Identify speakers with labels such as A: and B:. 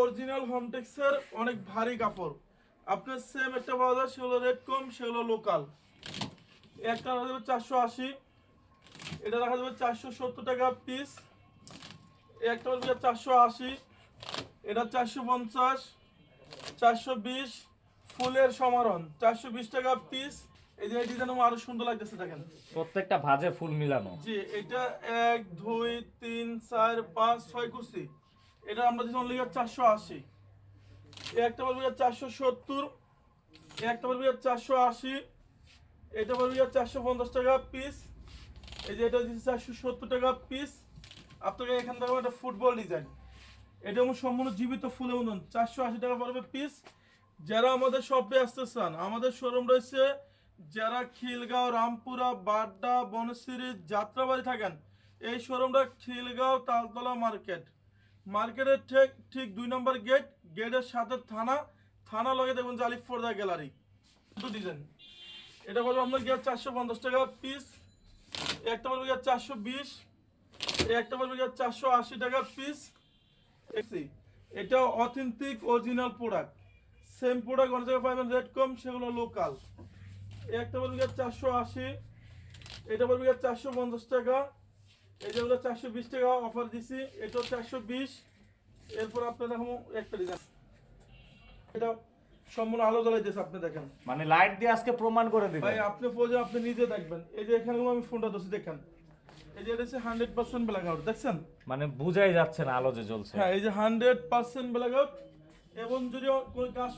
A: Original হোমটেক্সের অনেক ভারী কাপড়। আপনার সেম একটা পাওয়া যায়, সেগুলো রেট কম, সেগুলো লোকাল। একটা রাখা যাবে 480, এটা রাখা যাবে 470 টাকা পিস। একটা পারবে 480, এটা 450, 420, ফুলের সমারণ 420 টাকা পিস। এই যে এই ডিজাইন আরো সুন্দর লাগতেছে দেখেন,
B: প্রত্যেকটা ভাঁজে ফুল মিলানো।
A: জি এটা 1 2 3 4 5 6 কুচি, এটা আমরা দিচ্ছি অনলি 480। একটা পারবে 470, একটা পারবে 480, এটা পারবে 450 টাকা পিস। এই যে এটা দিচ্ছি 470 টাকা পিস। আপনাকে এখান থেকে একটা ফুটবল ডিজাইন, এটা আমার সম্পূর্ণ জীবিত ফুলে উন্নয়ন 480 টাকা পড়বে পিস। যারা আমাদের শপে আসতে চান, আমাদের শোরুম রয়েছে যারা খিলগাঁও, রামপুরা, বাড্ডা, বনশ্রী, যাত্রাবাড়ি থাকেন, এই শোরুমটা খিলগাঁও তালতলা মার্কেটের ঠিক ঠিক 2 নম্বর গেট, গেটের সাথে থানা লগে দেখুন জালিফ ফোর্দা গ্যালারি ডিজাইন। এটা বলবো আপনার গিয়ে 450 টাকা পিস। একটা বলবো গিয়ে 420, একটা বলবো গিয়ে 480 টাকা পিস। এটা authentic original product, same product অনেক জায়গায় পাবেন রেট কম, সেগুলো লোকাল। একটা বলবো গিয়ে 480, এটা বলবো গিয়ে 450 টাকা, এটা হলো 420 টাকা অফার দিছি, এটাও 420। এরপর আপনার দেখো একটা ডিজাইন, এটা সম্পূর্ণ আলো জ্বালাইতেছে, আপনি দেখেন
B: মানে লাইট দিয়ে আজকে প্রমাণ করে
A: ভাই,
B: দিবেন।
A: আপনি ফোজে আপনি নিজে দেখবেন। এই যে এখানে আমি ফোনটা ধরছি দেখেন, এই যে এটা হচ্ছে 100% ব্ল্যাক আউট, দেখছেন?
B: মানে বুঝাই যাচ্ছে না আলো যে জ্বলছে।
A: হ্যাঁ, এই যে 100% ব্ল্যাক আউট। এবং যদি কোনো কাজ